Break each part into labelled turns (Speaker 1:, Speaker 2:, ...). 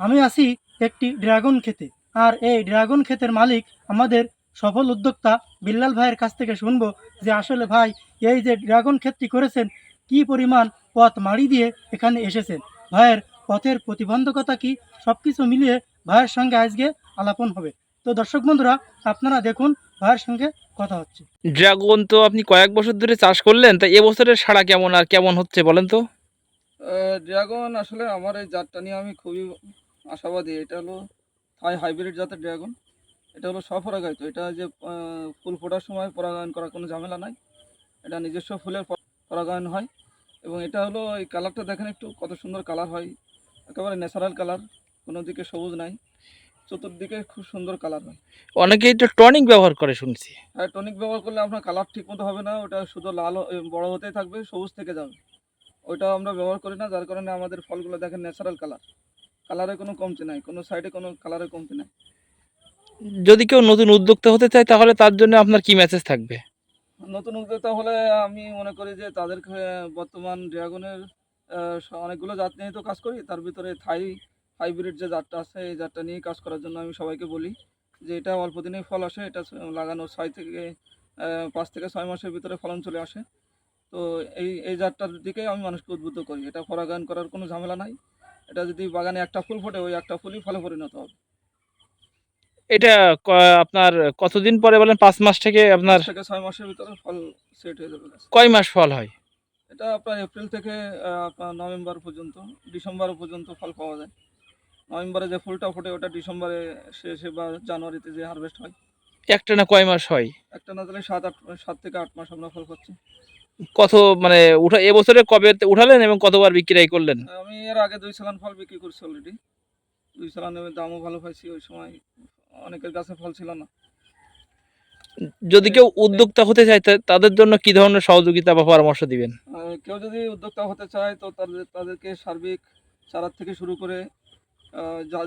Speaker 1: আমি আছি একটি ড্রাগন ক্ষেতে, আর এই ড্রাগন ক্ষেতের মালিক আমাদের সফল উদ্যোক্তা বিল্লাল ভাইয়ের কাছ থেকে শুনবো যে আসলে ভাই এই যে ড্রাগন ক্ষেতটি করেছেন, কি পরিমাণ পথ মাড়ি দিয়ে এখানে এসেছেন, ভাইয়ের পথের প্রতিবন্ধকতা কি, সব কিছু মিলিয়ে ভাইয়ের সঙ্গে আজকে আলাপন হবে। তো দর্শক বন্ধুরা, আপনারা দেখুন ভাইয়ের সঙ্গে কথা হচ্ছে।
Speaker 2: ড্রাগন তো আপনি কয়েক বছর ধরে চাষ করলেন, তা এবছরের সাড়া কেমন আর কেমন হচ্ছে বলেন তো?
Speaker 3: ড্রাগন আসলে আমার এই জাতটা নিয়ে আমি খুবই আশাবাদী। এটা হলো থাই হাইব্রিড জাতের ড্রাগন। এটা হলো স্বপরাগায়িত। এটা যে ফুল ফোটার সময় পরাগায়ন করার কোনো ঝামেলা নাই। এটা নিজস্ব ফুলের পরাগায়ন হয়। এবং এটা হলো এই কালারটা দেখেন একটু কত সুন্দর কালার হয়, একেবারে ন্যাচারাল কালার, কোনো দিকে সবুজ নাই, চতুর্দিকে খুব সুন্দর কালার হয়।
Speaker 2: অনেকেই তো টনিক ব্যবহার করে শুনছি।
Speaker 3: আর টনিক ব্যবহার করলে আপনার কালার ঠিক মতো হবে না, ওটা শুধু লাল বড় হতেই থাকবে, সবুজ থেকে যাবে। ওইটা আমরা ব্যবহার করি না, যার কারণে আমাদের ফলগুলো দেখেন ন্যাচারাল কালার, কালারে কোনো কমতি নাই, কোনো সাইডে কোনো কালারে কমতি নাই।
Speaker 2: যদি কেউ নতুন উদ্যোক্তা হতে চায় তাহলে তার জন্য আপনার কি মেসেজ থাকবে?
Speaker 3: নতুন উদ্যোক্তা হলে আমি মনে করি যে তাদেরকে বর্তমান ড্রাগনের অনেকগুলো জাত নিয়ে তো কাজ করি, তার ভিতরে থাই হাইব্রিড যে জাতটা আছে এই জাতটা নিয়ে কাজ করার জন্য আমি সবাইকে বলি যে এটা অল্প দিনেই ফল আসে, এটা লাগানোর 5 থেকে 6 মাসের ভিতরে ফলন চলে আসে। তো এই জাতটার দিকেই আমি মানুষকে উদ্বুদ্ধ করি। এটা পরাগায়ন করার কোনো ঝামেলা নাই। এটা যদি বাগানে একটা ফুল ফোটে, ওই একটা ফুলই ফলে পরিণত হবে।
Speaker 2: এটা আপনার কতদিন পরে বলেন? 5 মাস থেকে আপনার
Speaker 3: 5 থেকে 6 মাসের ভিতরে ফল সেট হয়ে যাবে গাছে।
Speaker 2: কয় মাস ফল হয়?
Speaker 3: এটা আপনার এপ্রিল থেকে আপনার নভেম্বর পর্যন্ত, ডিসেম্বর পর্যন্ত ফল পাওয়া যায়। নভেম্বরে যে ফুলটা ফোটে ওটা ডিসেম্বরে শেষে বা জানুয়ারিতে যে হারভেস্ট হয়।
Speaker 2: একটানা কয় মাস হয়?
Speaker 3: একটা না দিলে 7 থেকে 8 মাস আমরা ফল পাচ্ছি।
Speaker 2: কত মানে এবছরে কবে উঠালেন এবং কতবার বিক্রয় করলেন?
Speaker 3: আমি এর আগে 2 চালান ফল বিক্রি করছি অলরেডি। 2 চালানের দামও ভালো পাইছি। ওই সময় অনেকের গাছে ফল ছিল না।
Speaker 2: যদি কেউ উদ্যোক্তা হতে চায় তাদের জন্য কি ধরনের সহযোগিতা বা পরামর্শ দিবেন?
Speaker 3: কেউ যদি উদ্যোক্তা হতে চায় তো তাদেরকে সার্বিক চারা থেকে শুরু করে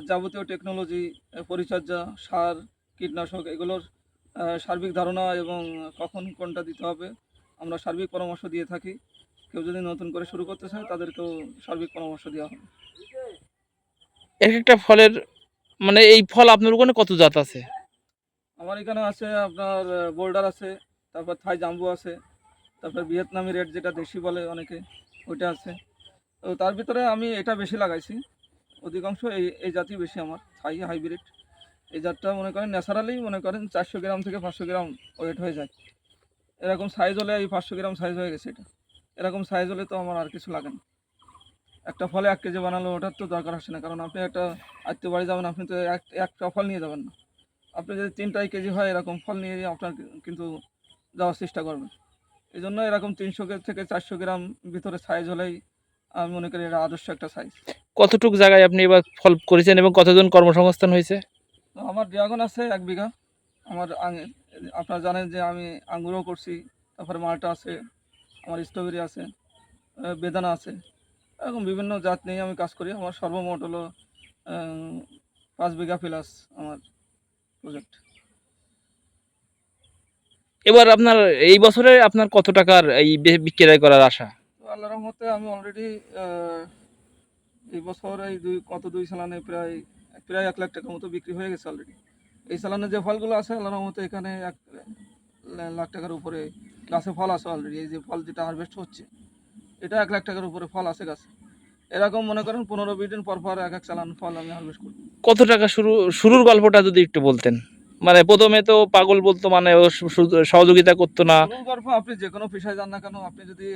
Speaker 3: যাবতীয় টেকনোলজি, পরিচর্যা, সার, কীটনাশক এগুলোর সার্বিক ধারণা এবং কখন কোনটা দিতে হবে আমরা সার্বিক পরামর্শ দিয়ে থাকি। কেউ যদি নতুন করে শুরু করতে চায় তাদেরকেও সার্বিক পরামর্শ দেওয়া হবে।
Speaker 2: এক একটা ফলের মানে এই ফল আপনার ওখানে কত জাত আছে?
Speaker 3: আমার এখানে আছে আপনার বোল্ডার আছে, তারপর থাই জাম্বু আছে, তারপর ভিয়েতনামি রেড যেটা দেশি বলে অনেকে, ওইটা আছে। তো তার ভিতরে আমি এটা বেশি লাগাইছি, অধিকাংশ এই জাতই বেশি আমার, থাই হাইব্রিড। এই জাতটা মনে করেন ন্যাচারালি মনে করেন 400 গ্রাম থেকে 500 গ্রাম ওয়েট হয়ে যায়। এরকম সাইজ হলে এই 500 গ্রাম সাইজ হয়ে গেছে এটা। এরকম সাইজ হলে তো আমার আর কিছু লাগে না। একটা ফলে 1 কেজি বানালো ওটার তো দরকার আসে না, কারণ আপনি একটা আত্মীয় বাড়ি যাবেন, আপনি তো একটা ফল নিয়ে যাবেন না। আপনি যদি 3 কেজি হয় এরকম ফল নিয়ে আপনার কিন্তু যাওয়ার চেষ্টা করবেন। এই জন্য এরকম 300 থেকে 400 গ্রাম ভিতরে সাইজ হলেই আমি মনে করি এটা আদর্শ একটা সাইজ।
Speaker 2: কতটুক জায়গায় আপনি এবার ফল করেছেন এবং কতজন কর্মসংস্থান হয়েছে?
Speaker 3: তো আমার ড্রাগন আছে 1 বিঘা। আমার আপনারা জানেন যে আমি আঙ্গুরও করছি, তারপরে মালটা আছে, আমার স্ট্রবেরি আছে, বেদানা আছে, এরকম বিভিন্ন জাত নিয়ে আমি কাজ করি। আমার সর্বমোট হলো 5 বিঘা প্লাস আমার প্রজেক্ট।
Speaker 2: এবার আপনার এই বছরে আপনার কত টাকার এই বিক্রয় করার আশা?
Speaker 3: তো আল্লাহর রহমতে আমি অলরেডি এই বছর এই 2 চালানে প্রায় প্রায় 1 লাখ টাকার মতো বিক্রি হয়ে গেছে অলরেডি। এই চালানে যে ফলগুলো আছে আল্লাহর রহমতে এখানে 1 লাখ টাকার উপরে গাছে ফল আছে অলরেডি। এই যে ফল যেটা হারভেস্ট হচ্ছে এটা 1 লাখ টাকার উপরে ফল আছে গাছে। এরকম মনে করেন 15-20 দিন পর পর এক এক চালান ফল আমি হারভেস্ট করি।
Speaker 2: কত টাকা শুরুর গল্পটা যদি একটু বলতেন। মানে প্রথমে তো পাগল বলতো, মানে ও সহযোগিতা করতো না।
Speaker 3: শুরুর গল্প আপনি যে কোনো পেশায় যান না কেন, আপনি যদি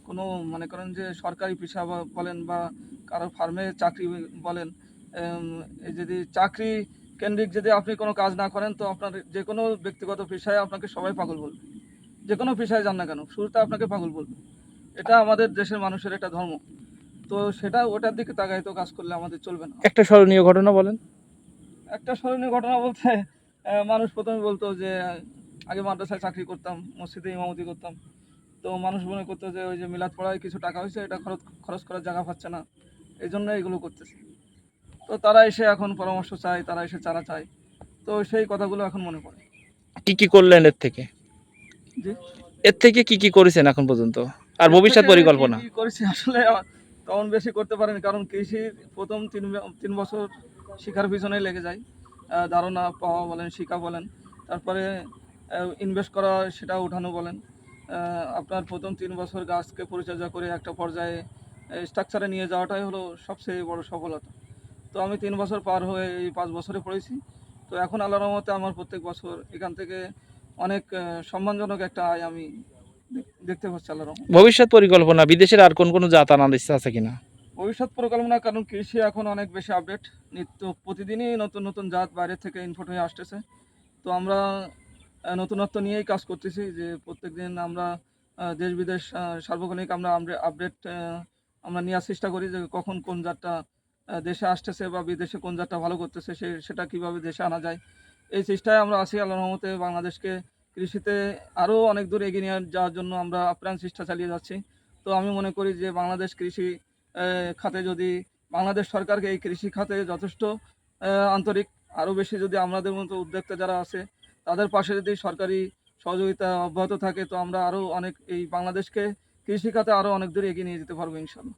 Speaker 3: কোনো মনে করেন যে সরকারি পেশা বলেন বা কারো ফার্মে চাকরি বলেন, এই যদি চাকরি কেন্দ্রিক যদি আপনি কোনো কাজ না করেন তো আপনার যে কোনো ব্যক্তিগত পেশায় আপনাকে সবাই পাগল বলবে। যে কোনো পেশায় যান না কেন শুরুতে আপনাকে পাগল বলবে। এটা আমাদের দেশের মানুষের একটা ধর্ম। তো সেটা ওটার দিকে তাকায় তো কাজ করলে আমাদের চলবে না।
Speaker 2: একটা স্মরণীয় ঘটনা বলেন।
Speaker 3: একটা স্মরণীয় ঘটনা বলতে মানুষ প্রথমে বলতো যে আগে মাদ্রাসায় চাকরি করতাম, মসজিদে ইমামতি করতাম। তো মানুষ মনে করতো যে ওই যে মিলাদ পড়ায় কিছু টাকা হয়েছে, এটা খরচ করার জায়গা পাচ্ছে না, এই জন্য এগুলো করতেছে। তো তারা এসে এখন পরামর্শ চায়, তারা এসে চারা চায়। তো সেই কথাগুলো এখন মনে পড়ে।
Speaker 2: কি কি করলেন এর থেকে?
Speaker 3: জি,
Speaker 2: এর থেকে কি কি করেছেন এখন পর্যন্ত আর
Speaker 3: এর
Speaker 2: ভবিষ্যৎ
Speaker 3: থেকে কি
Speaker 2: পরিকল্পনা?
Speaker 3: কি করেছি আসলে তেমন বেশি করতে পারেনি, কারণ কৃষির প্রথম 3 বছর শিখার পিছনে লেগে যায়। ধারণা পাওয়া বলেন, শিখা বলেন, তারপরে ইনভেস্ট করা, সেটা উঠানো বলেন। আপনার প্রথম 3 বছর গাছকে পরিচর্যা করে একটা পর্যায়ে স্ট্রাকচারে নিয়ে যাওয়াটাই হলো সবচেয়ে বড় সফলতা। তো আমি 3 বছর পার হয়ে এই 5 বছরে পড়েছি। তো এখন আল্লাহর রহমতে আমার প্রত্যেক বছর এখান থেকে অনেক সম্মানজনক একটা আয় আমি দেখতে পাচ্ছি আল্লাহর রহমতে।
Speaker 2: ভবিষ্যৎ পরিকল্পনা বিদেশের আর কোন কোন জাত আনার ইচ্ছা আছে কিনা?
Speaker 3: ভবিষ্যৎ পরিকল্পনা, কারণ কৃষি এখন অনেক বেশি আপডেট, নিত্য প্রতিদিনই নতুন নতুন জাত বাইরে থেকে ইনপুট হয়ে আসতেছে। তো আমরা নতুনত্ব নিয়েই কাজ করতেছি, যে প্রত্যেকদিন আমরা দেশ বিদেশ সার্বক্ষণিক আমরা আপডেট আমরা নেওয়ার চেষ্টা করি, যে কখন কোন জাতটা দেশে আসতেছে বা বিদেশে কোন জাতটা ভালো করতেছে, সেটা কিভাবে দেশে আনা যায়। এই চেষ্টায় আমরা আছি। আল্লাহর রহমতে বাংলাদেশকে কৃষিতে আরও অনেক দূর এগিয়ে নিয়ে যাওয়ার জন্য আমরা আপ্রাণ চেষ্টা চালিয়ে যাচ্ছি। তো আমি মনে করি যে বাংলাদেশ কৃষি খাতে যদি বাংলাদেশ সরকারকে এই কৃষি খাতে যথেষ্ট আন্তরিক, আরও বেশি যদি আমাদের মতো উদ্যোক্তা যারা আছে তাদের পাশে যদি সরকারি সহযোগিতা অব্যাহত থাকে, তো আমরা আরও অনেক এই বাংলাদেশকে কৃষি খাতে আরও অনেক দূর এগিয়ে নিয়ে যেতে পারবো ইনশাল্লাহ।